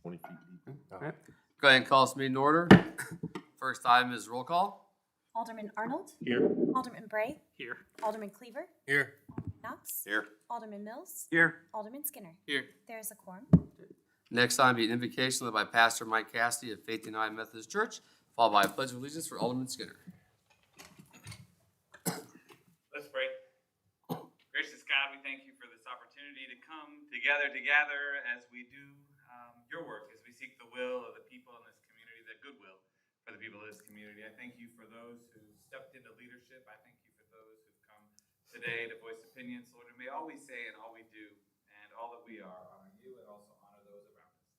20 feet deep. All right. Go ahead and call this meeting in order. First item is roll call. Alderman Arnold. Here. Alderman Bray. Here. Alderman Cleaver. Here. Knox. Here. Alderman Mills. Here. Alderman Skinner. Here. There is a quorum. Next item be an invocation led by Pastor Mike Cassidy of Faith United Methodist Church, followed by a pledge of allegiance for Alderman Skinner. Let's pray. Gracious God, we thank you for this opportunity to come together as we do your work, as we seek the will of the people in this community, the good will for the people of this community. I thank you for those who stepped into leadership. I thank you for those who've come today to voice opinions. Lord, and may all we say and all we do and all that we are honor you and also honor those around us.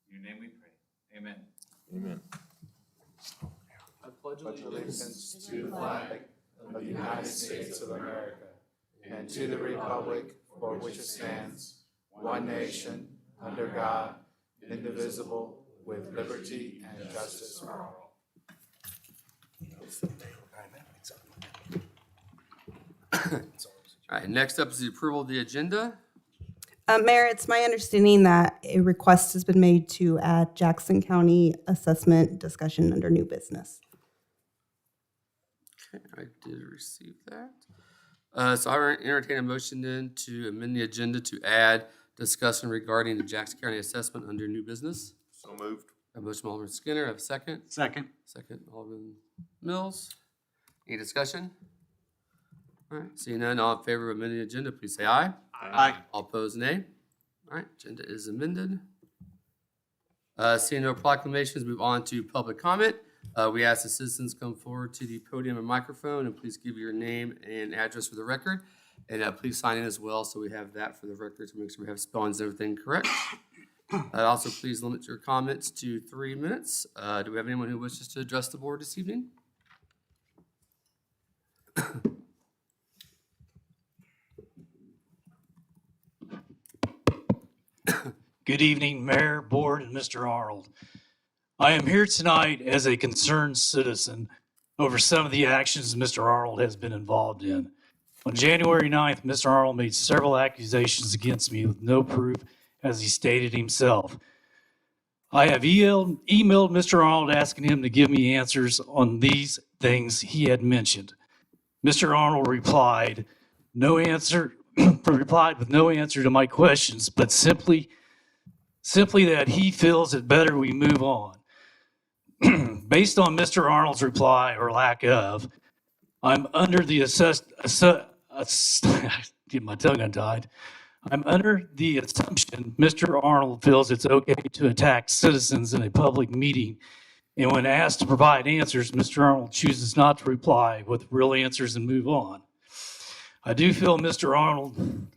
In your name we pray. Amen. Amen. I pledge allegiance to the flag of the United States of America and to the republic for which it stands, one nation, under God, indivisible, with liberty and justice for all. All right, next up is the approval of the agenda. Mayor, it's my understanding that a request has been made to add Jackson County assessment discussion under new business. Okay, I did receive that. So I entertain a motion then to amend the agenda to add discussion regarding the Jackson County assessment under new business. So moved. A motion by Alderman Skinner, have a second? Second. Second, Alderman Mills. Any discussion? All right, seeing none, all in favor of amending the agenda, please say aye. Aye. All opposed, nay. All right, agenda is amended. Seeing no proclamations, move on to public comment. We ask the citizens come forward to the podium and microphone, and please give your name and address for the record. And please sign in as well, so we have that for the record to make sure we have spellings and everything correct. Also, please limit your comments to 3 minutes. Do we have anyone who wishes to address the board this evening? Good evening, Mayor, Board, and Mr. Arnold. I am here tonight as a concerned citizen over some of the actions Mr. Arnold has been involved in. On January 9th, Mr. Arnold made several accusations against me with no proof, as he stated himself. I have emailed Mr. Arnold asking him to give me answers on these things he had mentioned. Mr. Arnold replied with no answer to my questions, but simply that he feels it better we move on. Based on Mr. Arnold's reply or lack of, I'm under the get my tongue untied. I'm under the assumption Mr. Arnold feels it's okay to attack citizens in a public meeting, and when asked to provide answers, Mr. Arnold chooses not to reply with real answers and move on. I do feel Mr. Arnold,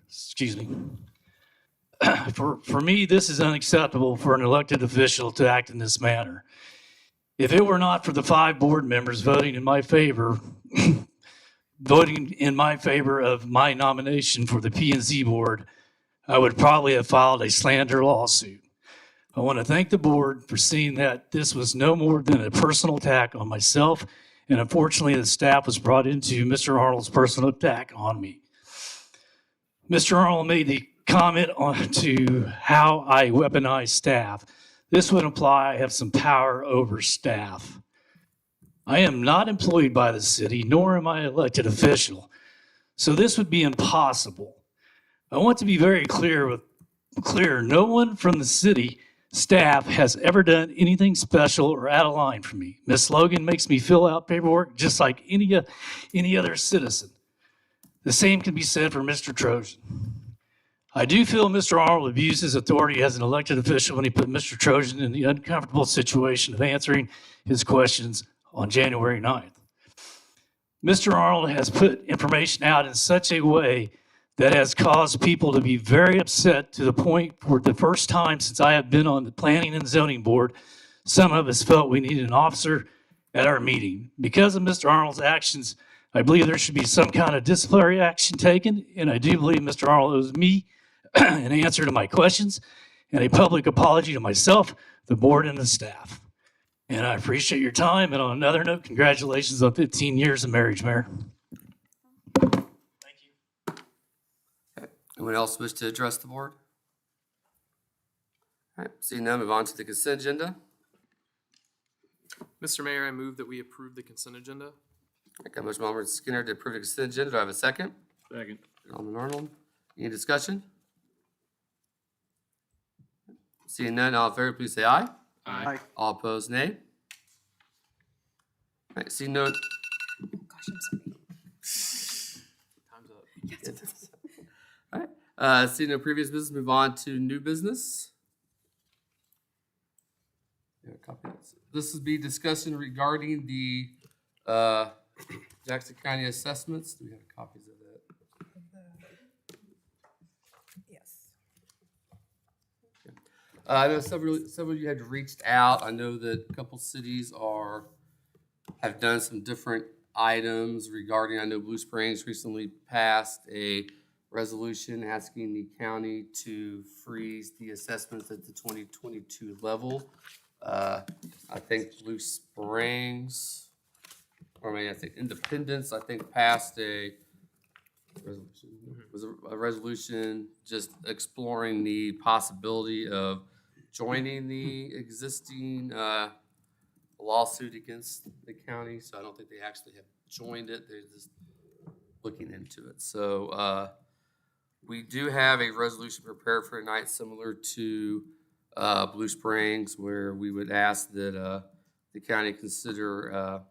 for me, this is unacceptable for an elected official to act in this manner. If it were not for the 5 board members voting in my favor of my nomination for the P&Z board, I would probably have filed a slander lawsuit. I want to thank the board for seeing that this was no more than a personal attack on myself, and unfortunately the staff was brought into Mr. Arnold's personal attack on me. Mr. Arnold made the comment on to how I weaponize staff. This would imply I have some power over staff. I am not employed by the city, nor am I an elected official, so this would be impossible. I want to be very clear. No one from the city staff has ever done anything special or out of line for me. Ms. Logan makes me fill out paperwork just like any other citizen. The same can be said for Mr. Trojan. I do feel Mr. Arnold abused his authority as an elected official when he put Mr. Trojan in the uncomfortable situation of answering his questions on January 9th. Mr. Arnold has put information out in such a way that has caused people to be very upset, to the point for the first time since I have been on the Planning and Zoning Board, some of us felt we needed an officer at our meeting. Because of Mr. Arnold's actions, I believe there should be some kind of disciplinary action taken, and I do believe Mr. Arnold owes me an answer to my questions and a public apology to myself, the board, and the staff. And I appreciate your time. And on another note, congratulations on 15 years of marriage, Mayor. Thank you. Anyone else wish to address the board? All right, seeing none, move on to the consent agenda. Mr. Mayor, I move that we approve the consent agenda. I got a motion by Alderman Skinner to approve the consent agenda. Do I have a second? Second. Alderman Arnold. Any discussion? Seeing none, all in favor, please say aye. Aye. All opposed, nay. All right, seeing no, Gosh, I'm sorry. Time's up. all right, seeing no previous business, move on to new business. Yeah, copy this. This will be discussion regarding the Jackson County assessments. Do we have copies of that? Yes. I know several of you had reached out. I know that a couple cities have done some different items regarding, I know Blue Springs recently passed a resolution asking the county to freeze the assessments at the 2022 level. I think Blue Springs, or maybe I think Independence, I think passed a resolution. Was a resolution just exploring the possibility of joining the existing lawsuit against the county. So I don't think they actually have joined it. They're just looking into it. So we do have a resolution prepared for tonight similar to Blue Springs, where we would ask that the county consider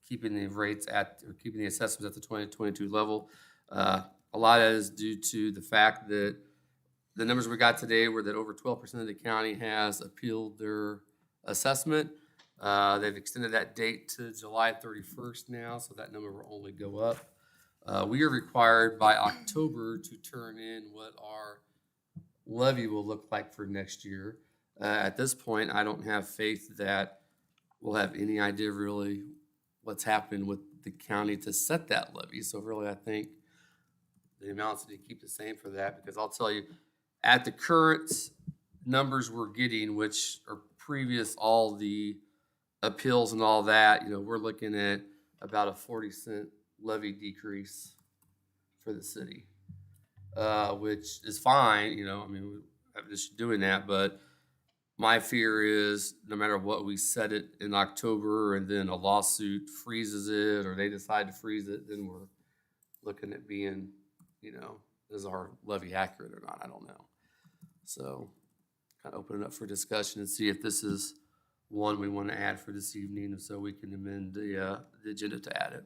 keeping the rates or keeping the assessments at the 2022 level. A lot of that is due to the fact that the numbers we got today were that over 12% of the county has appealed their assessment. They've extended that date to July 31st now, so that number will only go up. We are required by October to turn in what our levy will look like for next year. At this point, I don't have faith that we'll have any idea really what's happening with the county to set that levy. So really, I think the amounts need to keep the same for that, because I'll tell you, at the current numbers we're getting, which are previous all the appeals and all that, we're looking at about a 40-cent levy decrease for the city, which is fine. I'm just doing that, but my fear is no matter what, we set it in October and then a lawsuit freezes it, or they decide to freeze it, then we're looking at being, is our levy accurate or not? I don't know. So kind of open it up for discussion and see if this is one we want to add for this evening, so we can amend the agenda to add it.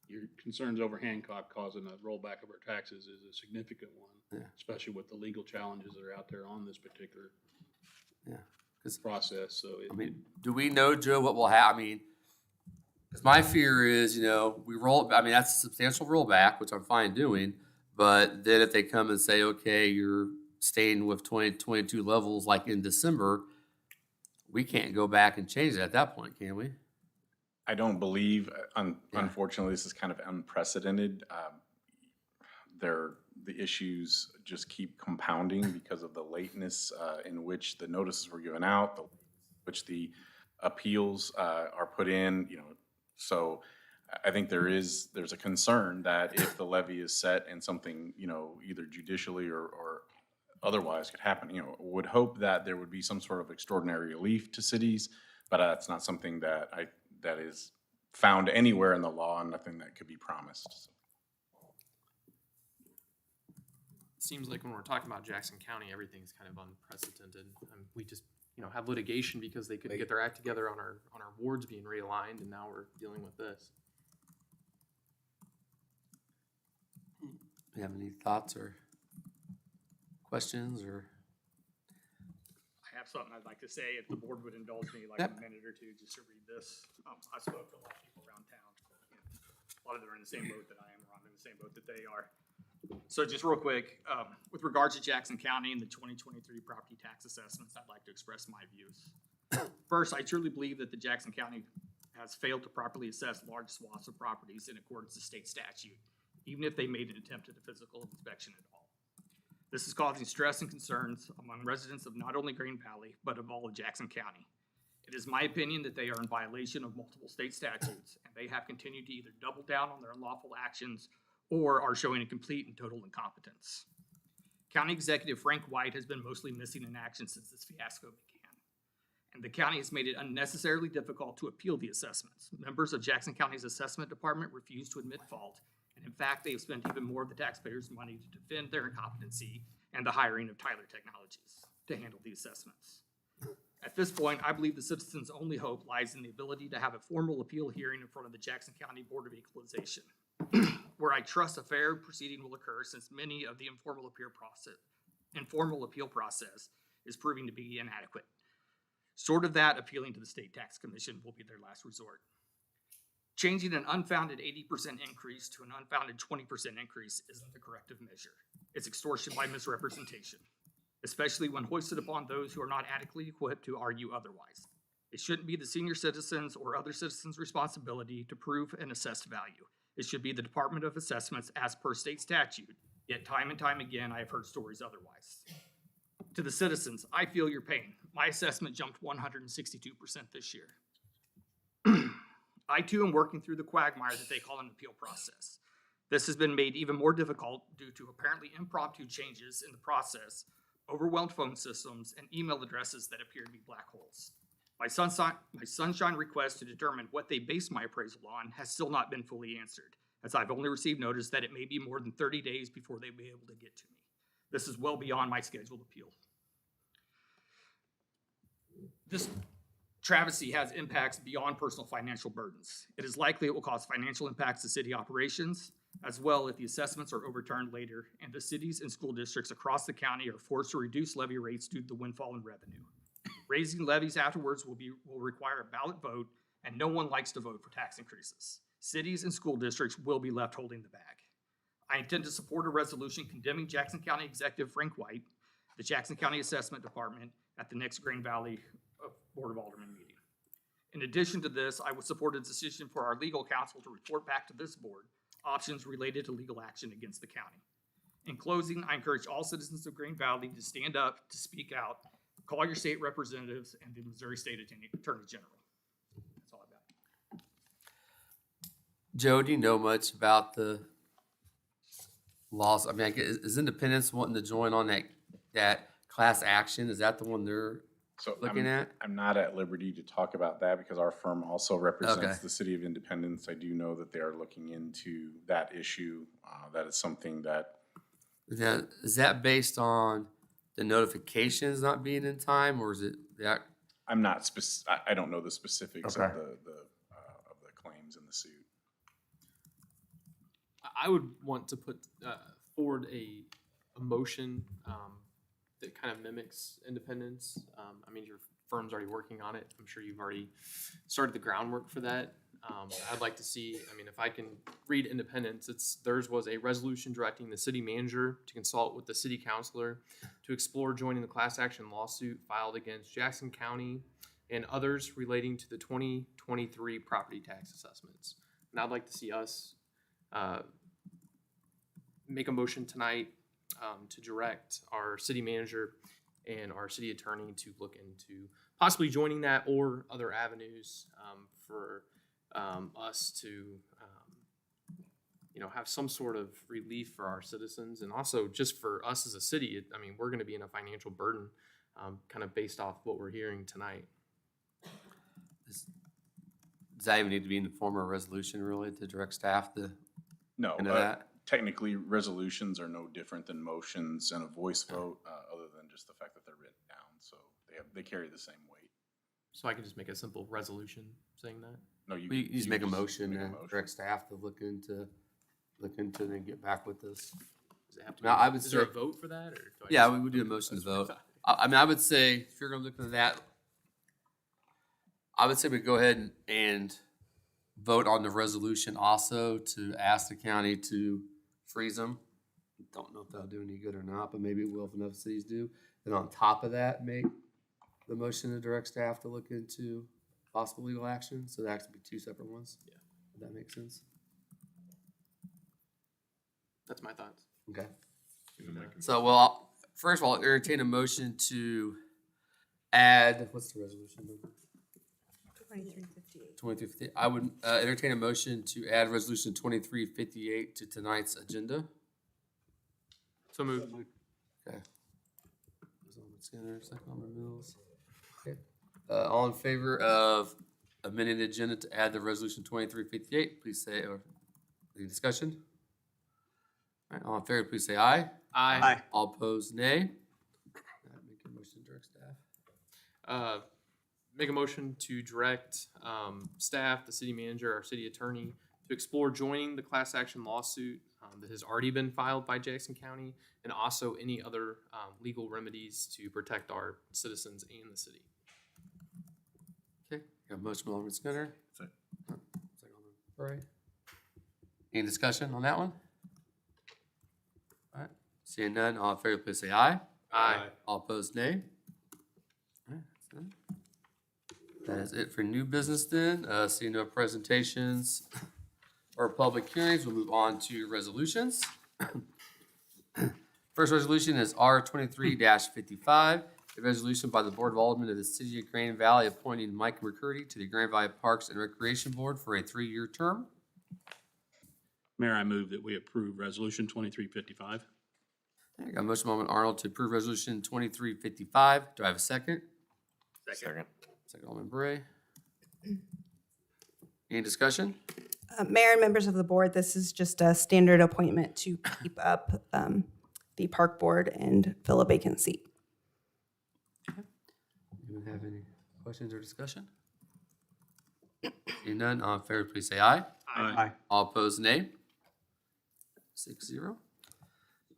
Your concerns over Hancock causing a rollback of our taxes is a significant one, Yeah. especially with the legal challenges that are out there on this particular process. So Do we know, Joe, what will happen? Because my fear is, that's a substantial rollback, which I'm fine doing. But then if they come and say, okay, you're staying with 2022 levels like in December, we can't go back and change it at that point, can we? I don't believe, unfortunately, this is kind of unprecedented. The issues just keep compounding because of the lateness in which the notices were given out, which the appeals are put in. So I think there's a concern that if the levy is set and something either judicially or otherwise could happen, would hope that there would be some sort of extraordinary relief to cities, but that's not something that is found anywhere in the law, and nothing that could be promised. Seems like when we're talking about Jackson County, everything's kind of unprecedented. We just, have litigation because they couldn't get their act together on our wards being realigned, and now we're dealing with this. Do you have any thoughts or questions or? I have something I'd like to say, if the board would indulge me like Yep. a minute or two just to read this. I spoke to a lot of people around town. A lot of them are in the same boat that I am, or I'm in the same boat that they are. So just real quick, with regards to Jackson County and the 2023 property tax assessments, I'd like to express my views. First, I truly believe that the Jackson County has failed to properly assess large swaths of properties in accordance to state statute, even if they made an attempt at a physical inspection at all. This is causing stress and concerns among residents of not only Green Valley, but of all of Jackson County. It is my opinion that they are in violation of multiple state statutes, and they have continued to either double down on their unlawful actions or are showing a complete and total incompetence. County Executive Frank White has been mostly missing in action since this fiasco began. And the county has made it unnecessarily difficult to appeal the assessments. Members of Jackson County's assessment department refuse to admit fault, and in fact, they have spent even more of the taxpayers' money to defend their incompetency and the hiring of Tyler Technologies to handle the assessments. At this point, I believe the citizens' only hope lies in the ability to have a formal appeal hearing in front of the Jackson County Board of Equalization, where I trust a fair proceeding will occur since many of the informal appeal process is proving to be inadequate. Short of that, appealing to the State Tax Commission will be their last resort. Changing an unfounded 80% increase to an unfounded 20% increase isn't the corrective measure. It's extortion by misrepresentation, especially when hoisted upon those who are not adequately equipped to argue otherwise. It shouldn't be the senior citizens or other citizens' responsibility to prove an assessed value. It should be the Department of Assessments as per state statute, yet time and time again, I have heard stories otherwise. To the citizens, I feel your pain. My assessment jumped 162% this year. I too am working through the quagmire that they call an appeal process. This has been made even more difficult due to apparently impromptu changes in the process, overwhelmed phone systems, and email addresses that appear to be black holes. My sunshine request to determine what they base my appraisal on has still not been fully answered, as I've only received notice that it may be more than 30 days before they'll be able to get to me. This is well beyond my scheduled appeal. This travesty has impacts beyond personal financial burdens. It is likely it will cause financial impacts to city operations, as well if the assessments are overturned later and the cities and school districts across the county are forced to reduce levy rates due to the windfall in revenue. Raising levies afterwards will require a ballot vote, and no one likes to vote for tax increases. Cities and school districts will be left holding the bag. I intend to support a resolution condemning Jackson County Executive Frank White, the Jackson County Assessment Department, at the next Green Valley Board of Aldermen meeting. In addition to this, I would support a decision for our legal counsel to report back to this board options related to legal action against the county. In closing, I encourage all citizens of Green Valley to stand up, to speak out, call your state representatives and the Missouri State Attorney General. That's all I've got. Joe, do you know much about the laws? I mean, is Independence wanting to join on that class action? Is that the one they're looking at? I'm not at liberty to talk about that because our firm also represents Okay. the city of Independence. I do know that they are looking into that issue. That is something that, Is that based on the notifications not being in time, or is it that? I'm not I don't know the specifics Okay. of the claims in the suit. I would want to put forward a motion that kind of mimics Independence. I mean, your firm's already working on it. I'm sure you've already started the groundwork for that. I'd like to see, I mean, if I can read Independence, theirs was a resolution directing the city manager to consult with the city councilor to explore joining the class action lawsuit filed against Jackson County and others relating to the 2023 property tax assessments. And I'd like to see us make a motion tonight to direct our city manager and our city attorney to look into possibly joining that or other avenues for us to, have some sort of relief for our citizens and also just for us as a city. I mean, we're going to be in a financial burden kind of based off what we're hearing tonight. Does that even need to be in the form of a resolution really to direct staff to No, into that? technically resolutions are no different than motions and a voice vote, other than just the fact that they're written down. So they carry the same weight. So I can just make a simple resolution saying that. No, you We just make a motion make a and motion. direct staff to look into it and get back with us. Does it have to Now, I would is there a say- vote for that? Or do I Yeah, just- we would do a motion to vote. Okay. I mean, I would say if you're gonna look into that, I would say we go ahead and vote on the resolution also to ask the county to freeze them. Don't know if that'll do any good or not, but maybe it will if enough cities do. Then on top of that, make the motion to direct staff to look into possible legal action. So that could be two separate ones. Yeah. Does that make sense? That's my thoughts. Okay. So, well, first of all, entertain a motion to add, what's the resolution number? 2358. 2350. I would entertain a motion to add resolution 2358 to tonight's agenda. So moved. Okay. Skinner, second Alderman Mills. Okay. All in favor of amending the agenda to add the resolution 2358, please say, or any discussion? All right, all in favor, please say aye. Aye. All opposed, nay. Make a motion to direct staff. Make a motion to direct staff, the city manager, our city attorney, to explore joining the class action lawsuit that has already been filed by Jackson County, and also any other legal remedies to protect our citizens and the city. Okay, got a motion by Alderman Skinner. Second Alderman Bray. Any discussion on that one? All right, seeing none, all in favor, please say aye. Aye. All opposed, nay. All right, that's done. That is it for new business then. Seeing no presentations or public hearings, we'll move on to resolutions. First resolution is R 23-55, a resolution by the Board of Aldermen of the City of Grand Valley appointing Mike McCurdy to the Grand Valley Parks and Recreation Board for a 3-year term. Mayor, I move that we approve Resolution 2355. I got a motion by Alderman Arnold to approve resolution 2355. Do I have a second? Second. Second Alderman Bray. Any discussion? Mayor and members of the board, this is just a standard appointment to keep up the park board and fill a vacant seat. Anyone have any questions or discussion? Seeing none, all in favor, please say aye. Aye. All opposed, nay. 6-0.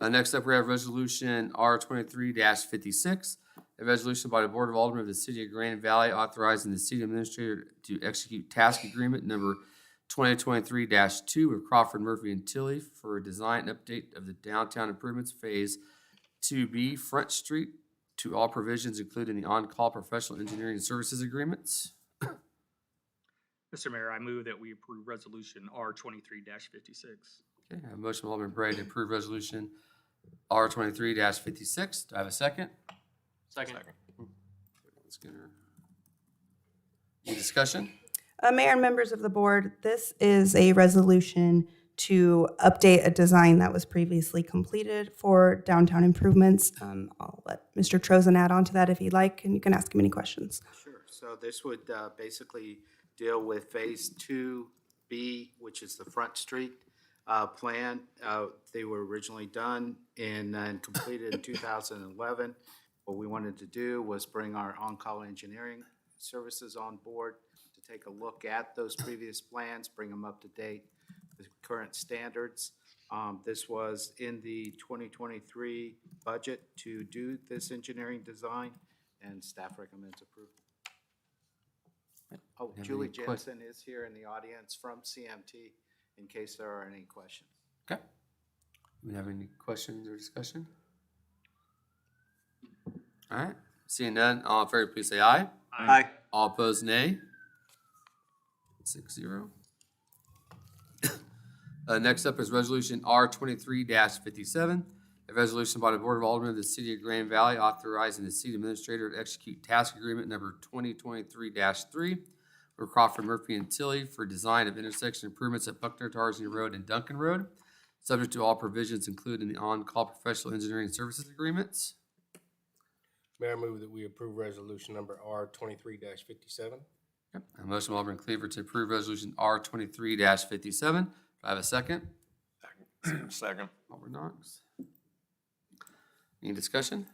Next up, we have resolution R 23-56, a resolution by the Board of Aldermen of the City of Grand Valley authorizing the city administrator to execute task agreement number 2023-2 with Crawford, Murphy, and Tilly for a design update of the downtown improvements phase 2B Front Street to all provisions including the on-call professional engineering services agreements. Mr. Mayor, I move that we approve resolution R 23-56. Okay, I have a motion by Alderman Bray to approve resolution R 23-56. Do I have a second? Second. Skinner. Any discussion? Mayor and members of the board, this is a resolution to update a design that was previously completed for downtown improvements. I'll let Mr. Trozen add on to that if he'd like, and you can ask him any questions. Sure. So this would basically deal with Phase 2B, which is the Front Street plan. They were originally done and completed in 2011. What we wanted to do was bring our on-call engineering services on board to take a look at those previous plans, bring them up to date with current standards. This was in the 2023 budget to do this engineering design, and staff recommends approval. Oh, Have Julie any Jensen is here in the audience from CMT in case there are any questions. Okay. Do we have any questions or discussion? All right. Seeing none, all in favor, please say aye. Aye. All opposed, nay. 6-0. Next up is resolution R 23-57, a resolution by the Board of Aldermen of the City of Grand Valley authorizing the city administrator to execute task agreement number 2023-3 for Crawford, Murphy, and Tilly for design of intersection improvements at Buckner, Tarzany Road, and Duncan Road, subject to all provisions included in the on-call professional engineering services agreements. Mayor, I move that we approve resolution number R 23-57. Yep. A motion by Alderman Cleaver to approve resolution R 23-57. Do I have a second? Second. Alderman Knox. Any discussion?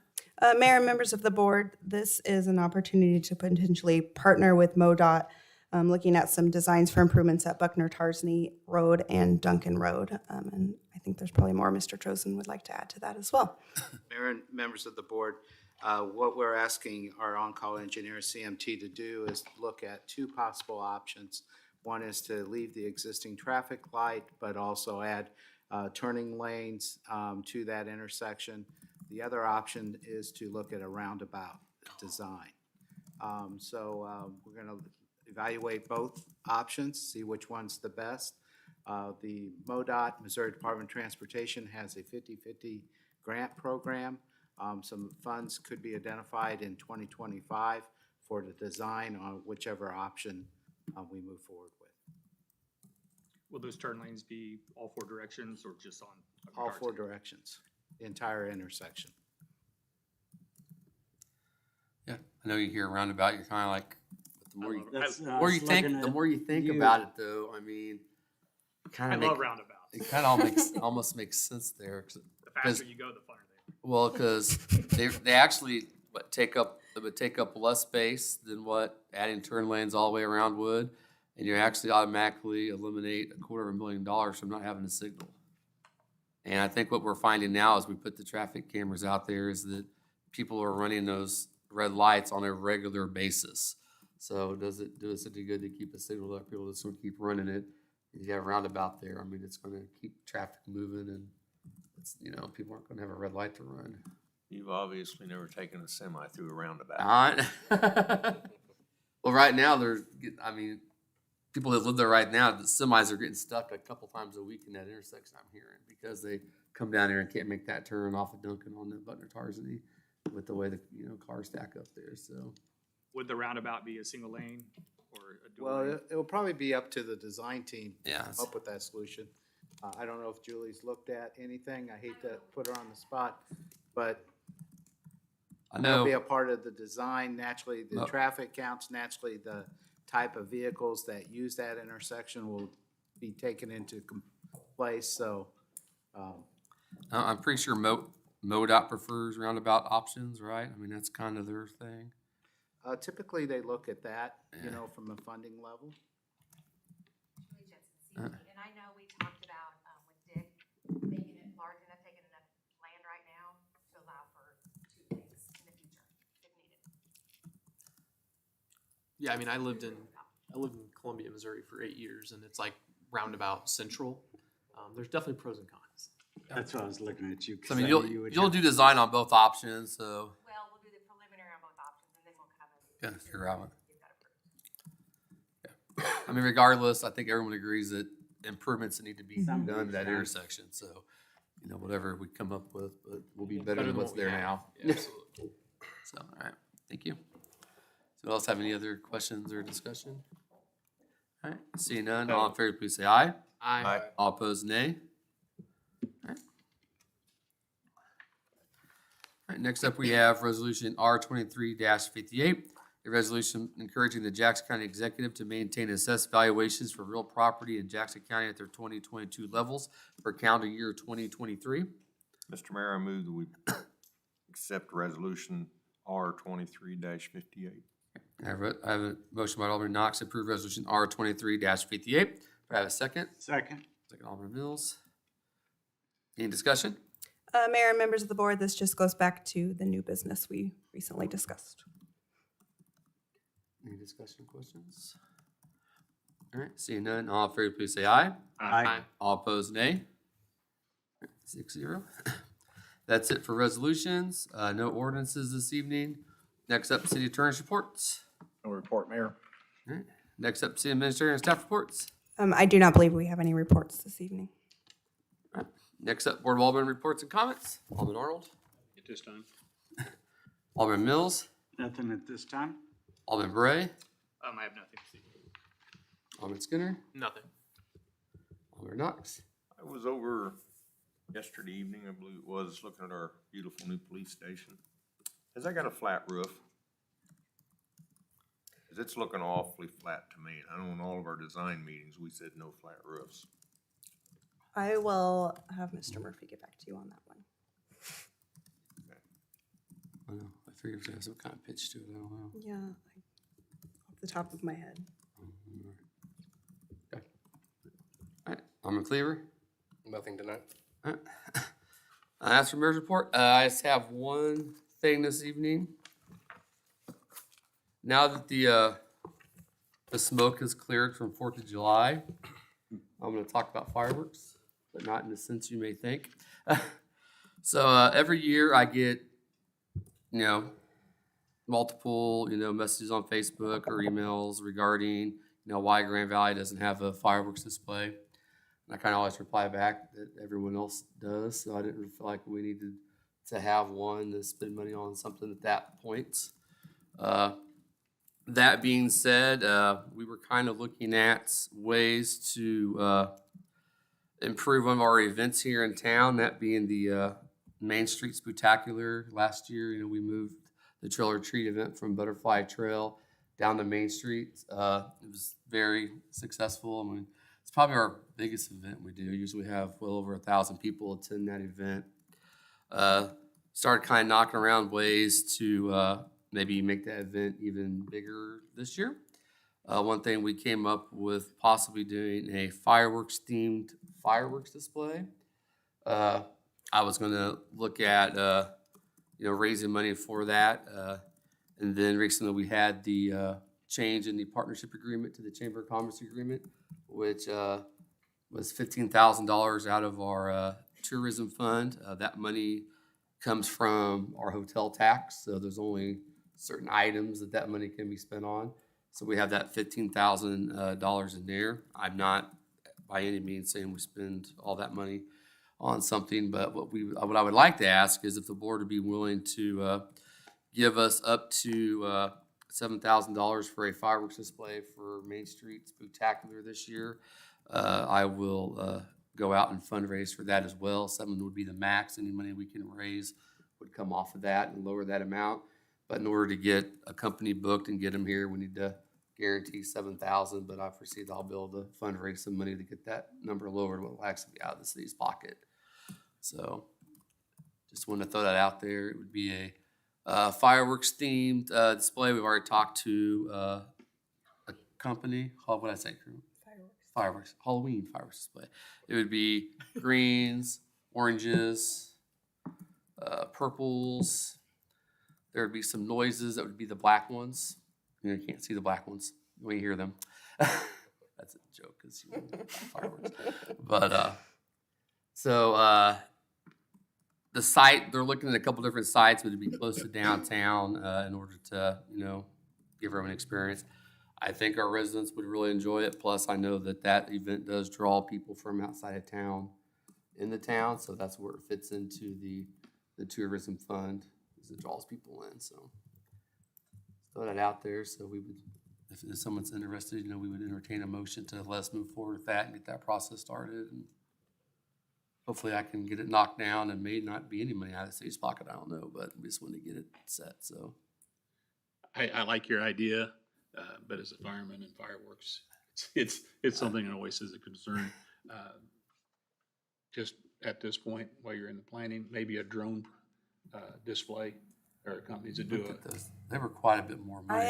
Mayor and members of the board, this is an opportunity to potentially partner with MoDOT, looking at some designs for improvements at Buckner, Tarzany Road, and Duncan Road. And I think there's probably more Mr. Trozen would like to add to that as well. Mayor and members of the board, what we're asking our on-call engineer CMT to do is look at two possible options. One is to leave the existing traffic light, but also add turning lanes to that intersection. The other option is to look at a roundabout design. We're going to evaluate both options, see which one's the best. The MoDOT, Missouri Department of Transportation, has a 50-50 grant program. Some funds could be identified in 2025 for the design on whichever option we move forward with. Will those turn lanes be all four directions or just on? All four directions, the entire intersection. Yeah, I know you hear roundabout, you're kind of like, but the more you, That's- the more you think, the more you think about it though, I mean, kind I of love roundabouts. it kind of almost makes sense there. The faster you go, the funner they are. Well, because they actually it would take up less space than what adding turn lanes all the way around would, and you actually automatically eliminate $250,000 from not having a signal. And I think what we're finding now as we put the traffic cameras out there is that people are running those red lights on a regular basis. So does it do us any good to keep a signal up? People just want to keep running it. You have a roundabout there. I mean, it's going to keep traffic moving, and it's, people aren't going to have a red light to run. You've obviously never taken a semi through a roundabout. Well, right now people that live there right now, the semis are getting stuck a couple times a week in that intersection. I'm hearing because they come down there and can't make that turn off of Duncan on the Butner-Tarzany with the way the cars stack up there. So, Would the roundabout be a single lane or a dual Well, lane? it'll probably be up to the design team to yeah, come up with that solution. I don't know if Julie's looked at anything. I hate to put her on the spot, but I that'll know. be a part of the design. Naturally, the No. traffic counts, naturally, the type of vehicles that use that intersection will be taken into place, so, I'm pretty sure MoDOT prefers roundabout options, right? I mean, that's kind of their thing. typically they look at that, Yeah. from a funding level. Julie Jensen, CDD. And I know we talked about, with Dick, making it large enough, taking enough land right now to allow for 2 lanes in the future, if needed. Yeah, I mean, I lived in Columbia, Missouri for 8 years, and it's like roundabout central. There's definitely pros and cons. That's why I was looking at you. So I mean, you'll do design on both options, so Well, we'll do the preliminary on both options, and then we'll come yeah, and figure out. get that approved. I mean, regardless, I think everyone agrees that improvements need to be Some done to things that done. intersection. So, whatever we come up with, but we'll be It's better than than what's what we there have. now. Yeah, absolutely. So, all right, thank you. So, else have any other questions or discussion? All right, seeing none, all in favor, please say aye. I All opposed, nay. All right. All right, next up, we have Resolution R23-58, a resolution encouraging the Jackson County Executive to maintain assessed valuations for real property in Jackson County at their 2022 levels for calendar year 2023. Mr. Mayor, I move that we accept resolution R23-58. I have a motion by Alderman Knox to approve Resolution R23-58. Do I have a second? Second. Second, Alderman Mills. Any discussion? Mayor and members of the board, this just goes back to the new business we recently discussed. Any discussion, questions? All right, seeing none, all in favor, please say aye. Aye. All opposed, nay. 6-0. That's it for resolutions. No ordinances this evening. Next up, city attorney's reports. No report, Mayor. All right. Next up, city administrator and staff reports. I do not believe we have any reports this evening. Next up, Board of Alderman reports and comments. Alderman Arnold, At this time. Alderman Mills, Nothing at this time? Alderman Bray, I have nothing to see. Alderman Skinner, nothing. Alderman Knox. I was over yesterday evening, I believe it was, looking at our beautiful new police station. Has that got a flat roof? 'Cause it's looking awfully flat to me. I know in all of our design meetings, we said no flat roofs. I will have Mr. Murphy get back to you on that one. Well, I figured it was gonna have some kind of pitch to it. I don't know. Yeah, off the top of my head. Okay. All right, Alderman Cleaver. Nothing tonight. All right. As for mayor's report, I just have one thing this evening. Now that the smoke is cleared from 4th of July, I'm gonna talk about fireworks, but not in the sense you may think. So every year I get, multiple, messages on Facebook or emails regarding, why Grand Valley doesn't have a fireworks display. And I kind of always reply back that everyone else does, so I didn't feel like we needed to have one to spend money on something at that point. That being said, we were kind of looking at ways to improve one of our events here in town, that being the Main Street Spectacular. Last year, we moved the trail or retreat event from Butterfly Trail down to Main Street. It was very successful. I mean, it's probably our biggest event we do. Usually we have well over 1,000 people attend that event. Started kind of knocking around ways to maybe make that event even bigger this year. One thing we came up with possibly doing a fireworks-themed fireworks display. I was going to look at, raising money for that. And then recently we had the change in the partnership agreement to the Chamber of Commerce agreement, which was $15,000 out of our tourism fund. That money comes from our hotel tax, so there's only certain items that money can be spent on. So we have that $15,000 in there. I'm not by any means saying we spend all that money on something, but what I would like to ask is if the board would be willing to give us up to $7,000 for a fireworks display for Main Street Spectacular this year. I will go out and fundraise for that as well. 7 would be the max. Any money we can raise would come off of that and lower that amount. But in order to get a company booked and get them here, we need to guarantee 7,000. But I foresee that I'll be able to fundraise some money to get that number lower, what will actually be out of the city's pocket. So just want to throw that out there. It would be a fireworks themed display. We've already talked to a company. What did I say? Fireworks. Halloween fireworks display. It would be greens, oranges, purples. There would be some noises that would be the black ones. You can't see the black ones when you hear them. That's a joke because fireworks. But the site, they're looking at a couple different sites, but it'd be close to downtown in order to, give everyone an experience. I think our residents would really enjoy it. Plus, I know that event does draw people from outside of town in the town, so that's where it fits into the tourism fund, is it draws people in. So throw that out there. So we would, if someone's interested, we would entertain a motion to let us move forward with that and get that process started. And hopefully I can get it knocked down and may not be any money out of the city's pocket. I don't know, but we just want to get it set. So I like your idea, but as a fireman and fireworks, it's something that always is a concern. Just at this point, while you're in the planning, maybe a drone display or companies that do it. They were quite a bit more money.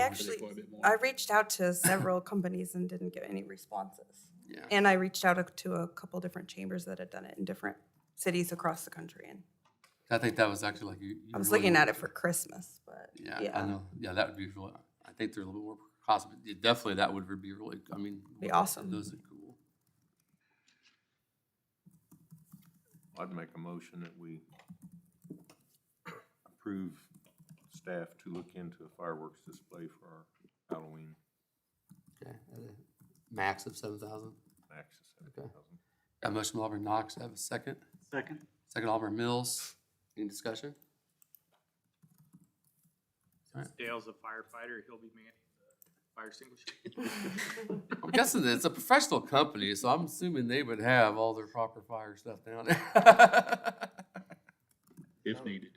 I reached out to several companies and didn't get any responses. Yeah. And I reached out to a couple different chambers that had done it in different cities across the country. And I think that was actually like I was looking at it for Christmas, but yeah, I know. Yeah, that would be really. I think there's a little more cost, but definitely that would be really. I mean, be awesome. Those are cool. I'd make a motion that we approve staff to look into a fireworks display for our Halloween. Okay, at a max of 7,000. Max of 7,000. Got a motion from Alderman Knox. Have a second. Second. Second, Alderman Mills. Any discussion? All right. Dale's a firefighter, he'll be manning the fire extinguisher. I'm guessing that it's a professional company, so I'm assuming they would have all their proper fire stuff down there. If needed.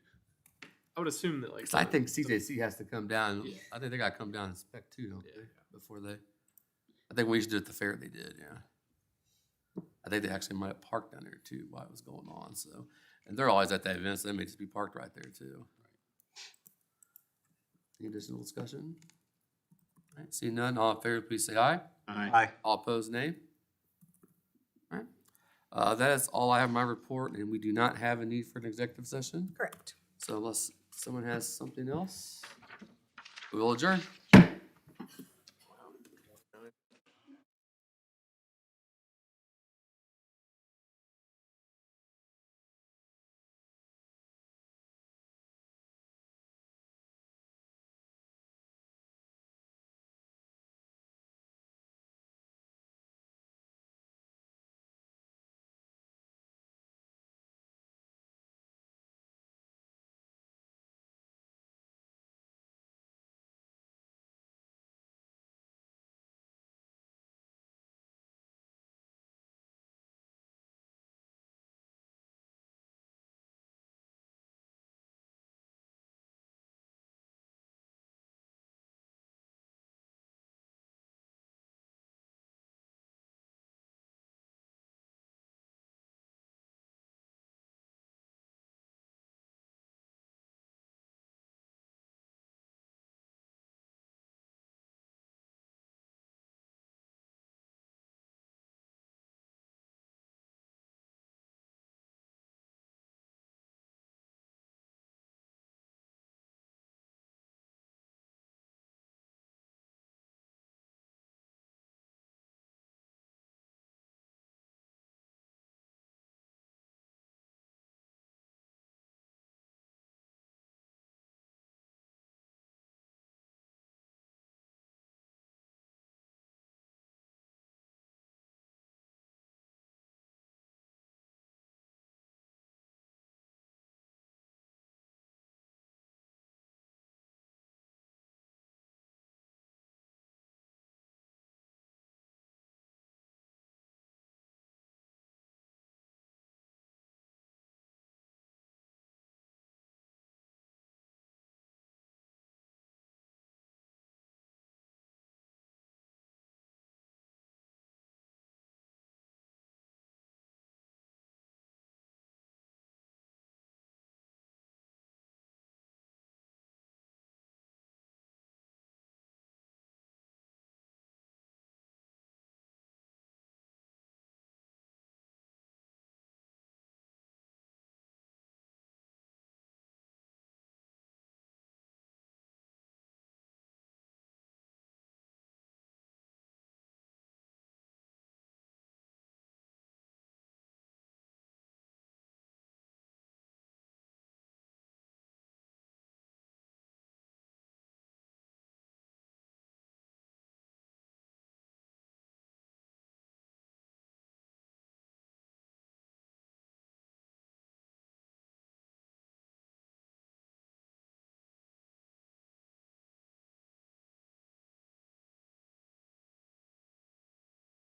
I would assume that like. 'Cause I think CJC has to come down. Yeah. I think they got to come down and inspect too, don't they? Before they. I think we used to do it at the fair. They did, yeah. I think they actually might have parked down there too while it was going on. So, and they're always at that event, so they may just be parked right there too. Any additional discussion? All right, see none. All in favor, please say aye. Aye. All opposed, nay. All right. That is all I have in my report, and we do not have a need for an executive session. correct. So unless someone has something else, we will adjourn.